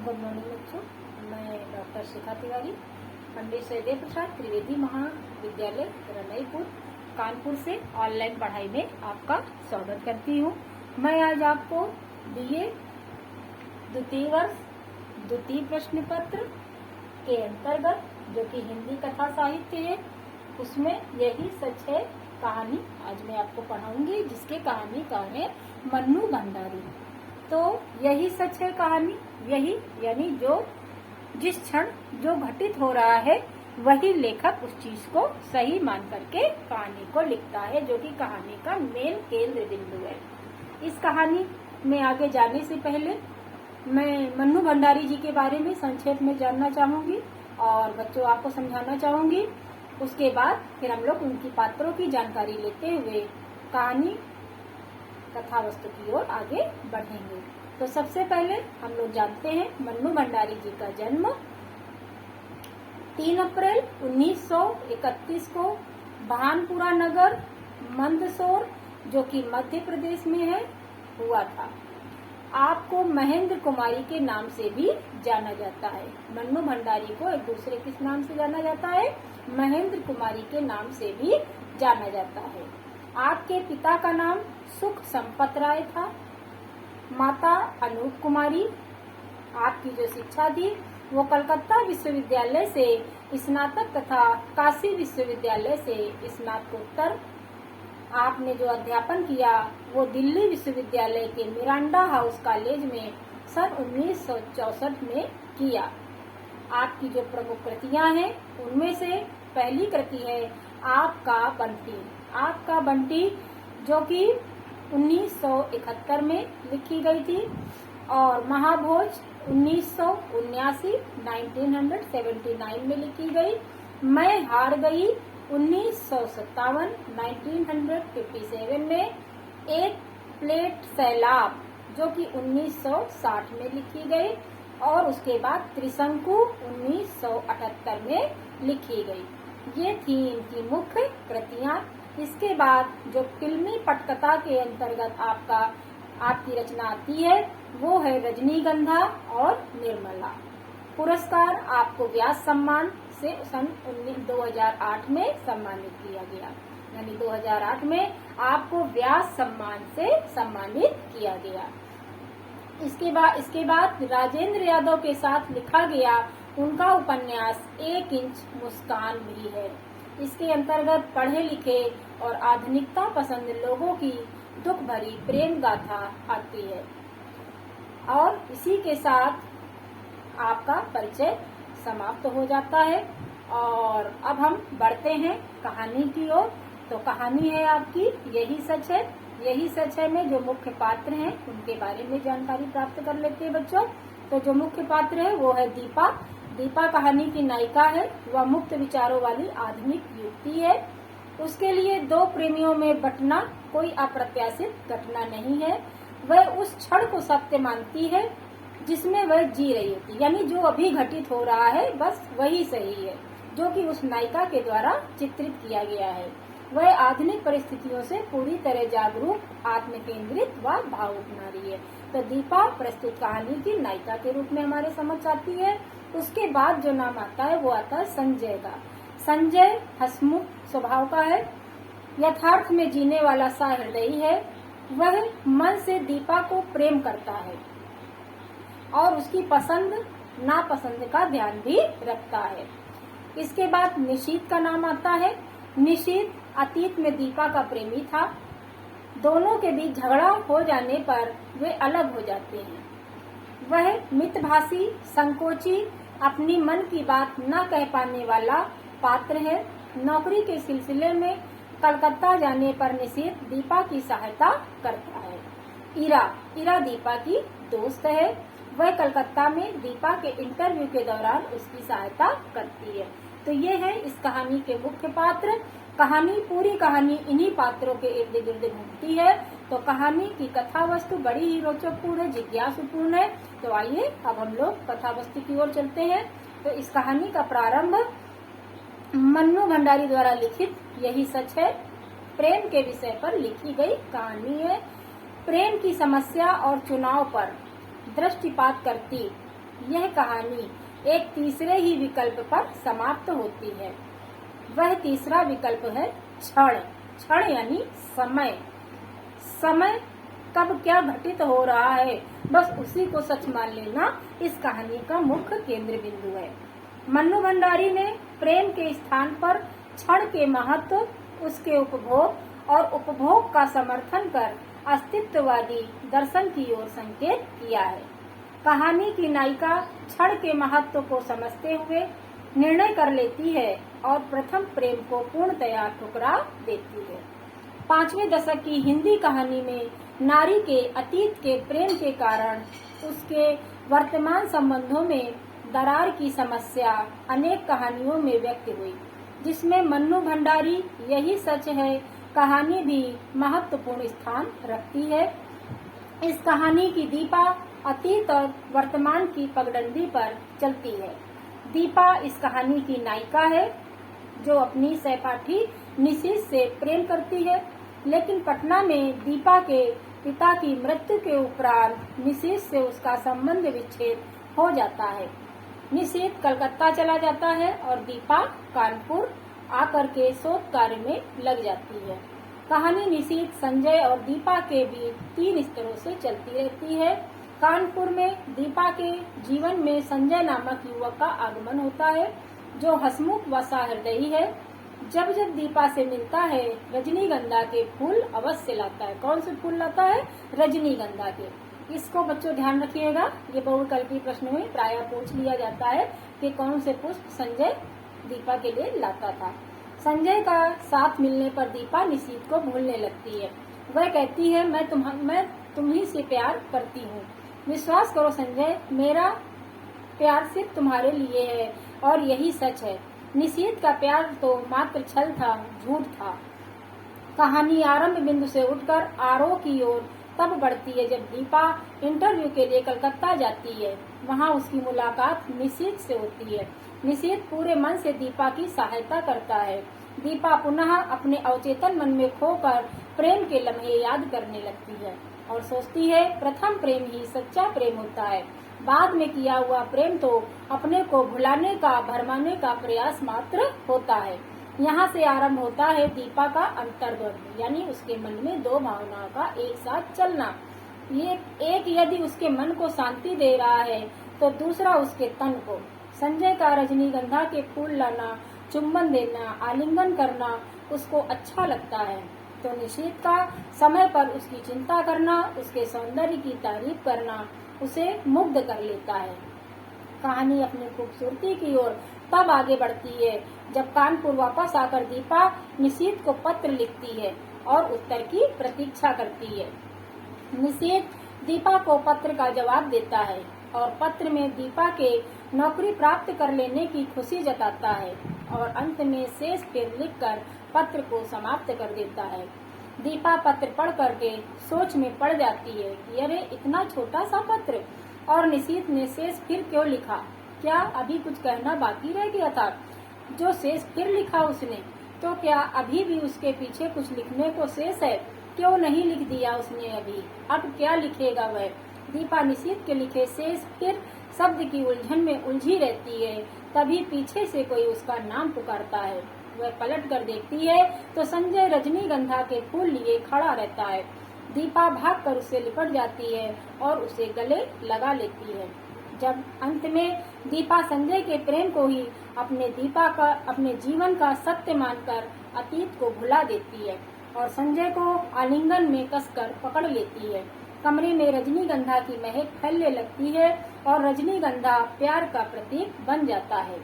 Good morning बच्चों। मैं doctor शिखा तिवारी, पंडित सहदेव प्रसाद त्रिवेदी महाविद्यालय रनईपुर कानपुर से ऑनलाइन पढ़ाई में आपका स्वागत करती हूँ। मैं आज आपको बीए द्वितीय वर्ष द्वितीय प्रश्न पत्र के अंतर्गत जो कि हिंदी कथा साहित्य है, उसमें यही सच है कहानी आज मैं आपको पढ़ाऊंगी, जिसके कहानीकार है मन्नू भंडारी। तो यही सच है कहानी, यही यानी जो जिस क्षण जो घटित हो रहा है वही लेखक उस चीज को सही मान करके कहानी को लिखता है, जो कि कहानी का मेन केंद्र बिंदु है। इस कहानी में आगे जाने से पहले मैं मन्नू भंडारी जी के बारे में संक्षेप में जानना चाहूंगी और बच्चों आपको समझाना चाहूंगी। उसके बाद फिर हम लोग उनकी पात्रों की जानकारी लेते हुए कहानी कथा वस्तु की ओर आगे बढ़ेंगे। तो सबसे पहले हम लोग जानते हैं मन्नू भंडारी जी का जन्म 3 अप्रैल 1931 को भानपुरा नगर मंदसौर, जो कि मध्य प्रदेश में है, हुआ था। आपको महेंद्र कुमारी के नाम से भी जाना जाता है। मन्नू भंडारी को एक दूसरे किस नाम से जाना जाता है? महेंद्र कुमारी के नाम से भी जाना जाता है। आपके पिता का नाम सुख संपत राय था, माता अनूप कुमारी। आपकी जो शिक्षा थी वो कलकत्ता विश्वविद्यालय से स्नातक तथा काशी विश्वविद्यालय से स्नातकोत्तर। आपने जो अध्यापन किया वो दिल्ली विश्वविद्यालय के मिरांडा हाउस कॉलेज में सन 1964 में किया। आपकी जो प्रमुख कृतियां हैं उनमें से पहली कृति है आपका बंटी। आपका बंटी जो कि 1971 में लिखी गई थी, और महाभोज 1979 में लिखी गई। मैं हार गई 1957 में। एक प्लेट सैलाब जो कि 1960 में लिखी गई, और उसके बाद त्रिशंकु 1978 में लिखी गई। ये थी इनकी मुख्य कृतियां। इसके बाद जो फिल्मी पटकथा के अंतर्गत आपकी रचना आती है वो है रजनीगंधा और निर्मला। पुरस्कार आपको व्यास सम्मान से सन 2008 में सम्मानित किया गया, यानी 2008 में आपको व्यास सम्मान से सम्मानित किया गया। इसके बाद राजेंद्र यादव के साथ लिखा गया उनका उपन्यास 1 इंच मुस्कान भी है। इसके अंतर्गत पढ़े लिखे और आधुनिकता पसंद लोगों की दुख भरी प्रेम गाथा आती है। और इसी के साथ आपका परिचय समाप्त हो जाता है। और अब हम बढ़ते हैं कहानी की ओर। तो कहानी है आपकी यही सच है। यही सच है में जो मुख्य पात्र हैं उनके बारे में जानकारी प्राप्त कर लेते हैं बच्चों। तो जो मुख्य पात्र है वो है दीपा। दीपा कहानी की नायिका है। वह मुक्त विचारों वाली आधुनिक युवती है। उसके लिए दो प्रेमियों में बंटना कोई अप्रत्याशित घटना नहीं है। वह उस क्षण को सत्य मानती है जिसमें वह जी रही होती, यानी जो अभी घटित हो रहा है बस वही सही है, जो कि उस नायिका के द्वारा चित्रित किया गया है। वह आधुनिक परिस्थितियों से पूरी तरह जागरूक, आत्म केंद्रित व भावुक नारी है। तो दीपा प्रस्तुत कहानी की नायिका के रूप में हमारे समझ आती है। उसके बाद जो नाम आता है वो आता है संजय का। संजय हंसमुख स्वभाव का है, यथार्थ में जीने वाला सहृदयी है। वह मन से दीपा को प्रेम करता है और उसकी पसंद नापसंद का ध्यान भी रखता है। इसके बाद निशीत का नाम आता है। निशीत अतीत में दीपा का प्रेमी था। दोनों के बीच झगड़ा हो जाने पर वे अलग हो जाते हैं। वह मितभाषी, संकोची, अपनी मन की बात न कह पाने वाला पात्र है। नौकरी के सिलसिले में कलकत्ता जाने पर निशीत दीपा की सहायता करता है। इरा दीपा की दोस्त है। वह कलकत्ता में दीपा के इंटरव्यू के दौरान उसकी सहायता करती है। तो ये है इस कहानी के मुख्य पात्र। पूरी कहानी इन्हीं पात्रों के इर्द गिर्द घूमती है। तो कहानी की कथा वस्तु बड़ी ही रोचकपूर्ण है, जिज्ञासुपूर्ण है। तो आइए अब हम लोग कथा वस्तु की ओर चलते हैं। तो इस कहानी का प्रारंभ मन्नू भंडारी द्वारा लिखित यही सच है प्रेम के विषय पर लिखी गई कहानी है। प्रेम की समस्या और चुनाव पर दृष्टिपात करती यह कहानी एक तीसरे ही विकल्प पर समाप्त होती है। वह तीसरा विकल्प है क्षण। क्षण यानी समय। समय कब क्या घटित हो रहा है, बस उसी को सच मान लेना इस कहानी का मुख्य केंद्र बिंदु है। मन्नू भंडारी ने प्रेम के स्थान पर क्षण के महत्व, उसके उपभोग और उपभोग का समर्थन कर अस्तित्ववादी दर्शन की ओर संकेत किया है। कहानी की नायिका क्षण के महत्व को समझते हुए निर्णय कर लेती है और प्रथम प्रेम को पूर्णतया ठुकरा देती है। 5वें दशक की हिंदी कहानी में नारी के अतीत के प्रेम के कारण उसके वर्तमान संबंधों में दरार की समस्या अनेक कहानियों में व्यक्त हुई, जिसमें मन्नू भंडारी यही सच है कहानी भी महत्वपूर्ण स्थान रखती है। इस कहानी की दीपा अतीत और वर्तमान की पगडंडी पर चलती है। दीपा इस कहानी की नायिका है जो अपनी सहपाठी निशीथ से प्रेम करती है, लेकिन पटना में दीपा के पिता की मृत्यु के उपरांत निशीथ से उसका संबंध विच्छेद हो जाता है। निशीथ कलकत्ता चला जाता है और दीपा कानपुर आकर के शोध कार्य में लग जाती है। कहानी निशीथ, संजय और दीपा के बीच 3 स्तरों से चलती रहती है। कानपुर में दीपा के जीवन में संजय नामक युवक का आगमन होता है जो हंसमुख व सहृदयी है। जब जब दीपा से मिलता है रजनीगंधा के फूल अवश्य लाता है। कौन से फूल लाता है? रजनीगंधा के। इसको बच्चों ध्यान रखिएगा, ये बहुविकल्पी प्रश्न में प्रायः पूछ लिया जाता है कि कौन से पुष्प संजय दीपा के लिए लाता था। संजय का साथ मिलने पर दीपा निशीथ को भूलने लगती है। वह कहती है मैं तुम्ही से प्यार करती हूँ। विश्वास करो संजय, मेरा प्यार सिर्फ तुम्हारे लिए है और यही सच है। निशीथ का प्यार तो मात्र छल था, झूठ था। कहानी आरंभ बिंदु से उठकर आरोह की ओर तब बढ़ती है जब दीपा इंटरव्यू के लिए कलकत्ता जाती है। वहाँ उसकी मुलाकात निशीथ से होती है। निशीथ पूरे मन से दीपा की सहायता करता है। दीपा पुनः अपने अवचेतन मन में खोकर प्रेम के लम्हे याद करने लगती है और सोचती है प्रथम प्रेम ही सच्चा प्रेम होता है। बाद में किया हुआ प्रेम तो अपने को भुलाने का, भरमाने का प्रयास मात्र होता है। यहाँ से आरंभ होता है दीपा का अंतर्द्वंद, यानी उसके मन में 2 भावनाओं का एक साथ चलना। ये एक यदि उसके मन को शांति दे रहा है तो दूसरा उसके तन को। संजय का रजनीगंधा के फूल लाना, चुम्बन देना, आलिंगन करना उसको अच्छा लगता है, तो निशीथ का समय पर उसकी चिंता करना, उसके सौंदर्य की तारीफ करना उसे मुग्ध कर लेता है। कहानी अपनी खूबसूरती की ओर तब आगे बढ़ती है जब कानपुर वापस आकर दीपा निशीथ को पत्र लिखती है और उत्तर की प्रतीक्षा करती है। निशीथ दीपा को पत्र का जवाब देता है और पत्र में दीपा के नौकरी प्राप्त कर लेने की खुशी जताता है और अंत में शेष फिर लिखकर पत्र को समाप्त कर देता है। दीपा पत्र पढ़ करके सोच में पड़ जाती है कि अरे इतना छोटा सा पत्र, और निशीथ ने शेष फिर क्यों लिखा? क्या अभी कुछ कहना बाकी रह गया था? जो शेष फिर लिखा उसने, तो क्या अभी भी उसके पीछे कुछ लिखने को शेष है? क्यों नहीं लिख दिया उसने अभी? अब क्या लिखेगा वह? दीपा निशीथ के लिखे शेष फिर शब्द की उलझन में उलझी रहती है। तभी पीछे से कोई उसका नाम पुकारता है। वह पलट कर देखती है तो संजय रजनीगंधा के फूल लिए खड़ा रहता है। दीपा भागकर उससे लिपट जाती है और उसे गले लगा लेती है। जब अंत में दीपा संजय के प्रेम को ही अपने जीवन का सत्य मानकर अतीत को भुला देती है और संजय को आलिंगन में कसकर पकड़ लेती है। कमरे में रजनीगंधा की महक फैलने लगती है और रजनीगंधा प्यार का प्रतीक बन जाता है।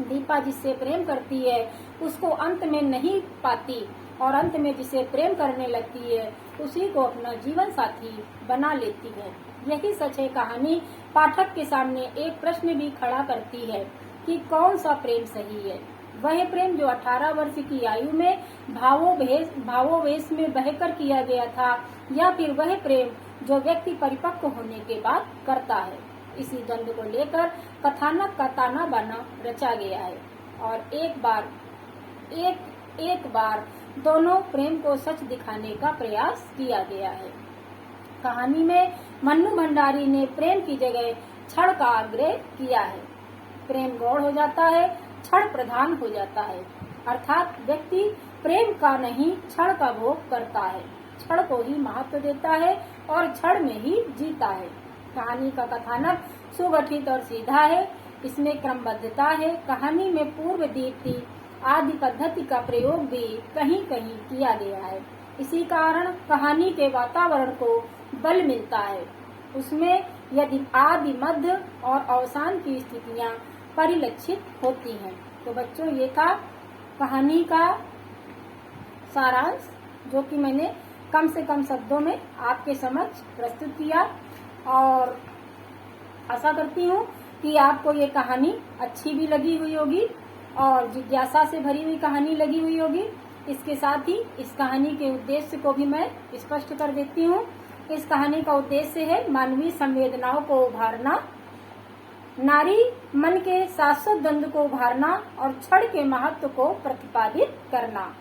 दीपा जिससे प्रेम करती है उसको अंत में नहीं पाती और अंत में जिसे प्रेम करने लगती है उसी को अपना जीवन साथी बना लेती है। यही सच है। कहानी पाठक के सामने एक प्रश्न भी खड़ा करती है कि कौन सा प्रेम सही है। वह प्रेम जो 18 वर्ष की आयु में भावोवेश में बहकर किया गया था, या फिर वह प्रेम जो व्यक्ति परिपक्व होने के बाद करता है। इसी द्वंद्व को लेकर कथानक का ताना बाना रचा गया है और एक बार दोनों प्रेम को सच दिखाने का प्रयास किया गया है। कहानी में मन्नू भंडारी ने प्रेम की जगह क्षण का आग्रह किया है। प्रेम गौण हो जाता है, क्षण प्रधान हो जाता है, अर्थात व्यक्ति प्रेम का नहीं क्षण का भोग करता है, क्षण को ही महत्व देता है और क्षण में ही जीता है। कहानी का कथानक सुगठित और सीधा है, इसमें क्रमबद्धता है। कहानी में पूर्व दीप्ति आदि पद्धति का प्रयोग भी कहीं कहीं किया गया है। इसी कारण कहानी के वातावरण को बल मिलता है। उसमें यदि आदि, मध्य और अवसान की स्थितियां परिलक्षित होती हैं। तो बच्चों, ये था कहानी का सारांश, जो कि मैंने कम से कम शब्दों में आपके समक्ष प्रस्तुत किया, और आशा करती हूँ कि आपको ये कहानी अच्छी भी लगी हुई होगी और जिज्ञासा से भरी हुई कहानी लगी हुई होगी। इसके साथ ही इस कहानी के उद्देश्य को भी मैं स्पष्ट कर देती हूँ। इस कहानी का उद्देश्य है मानवीय संवेदनाओं को उभारना, नारी मन के शाश्वत द्वंद्व को उभारना और क्षण के महत्व को प्रतिपादित करना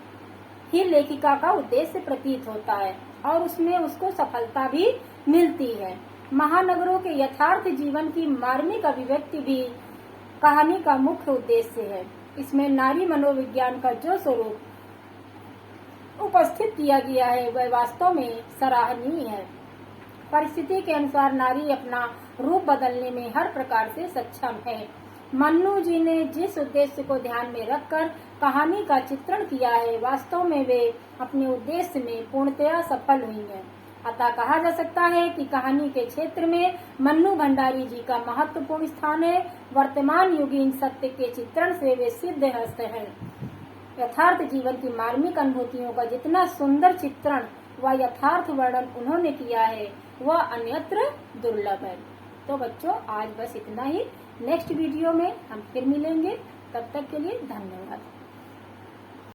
ही लेखिका का उद्देश्य प्रतीत होता है, और उसमें उसको सफलता भी मिलती है। महानगरों के यथार्थ जीवन की मार्मिक अभिव्यक्ति भी कहानी का मुख्य उद्देश्य है। इसमें नारी मनोविज्ञान का जो स्वरूप उपस्थित किया गया है वह वास्तव में सराहनीय है। परिस्थिति के अनुसार नारी अपना रूप बदलने में हर प्रकार से सक्षम है। मन्नू जी ने जिस उद्देश्य को ध्यान में रखकर कहानी का चित्रण किया है, वास्तव में वे अपने उद्देश्य में पूर्णतया सफल हुई हैं। अतः कहा जा सकता है कि कहानी के क्षेत्र में मन्नू भंडारी जी का महत्वपूर्ण स्थान है। वर्तमान युगीन सत्य के चित्रण से वे सिद्ध हस्त हैं। यथार्थ जीवन की मार्मिक अनुभूतियों का जितना सुंदर चित्रण व यथार्थ वर्णन उन्होंने किया है वह अन्यत्र दुर्लभ है। तो बच्चों, आज बस इतना ही। नेक्स्ट वीडियो में हम फिर मिलेंगे। तब तक के लिए धन्यवाद।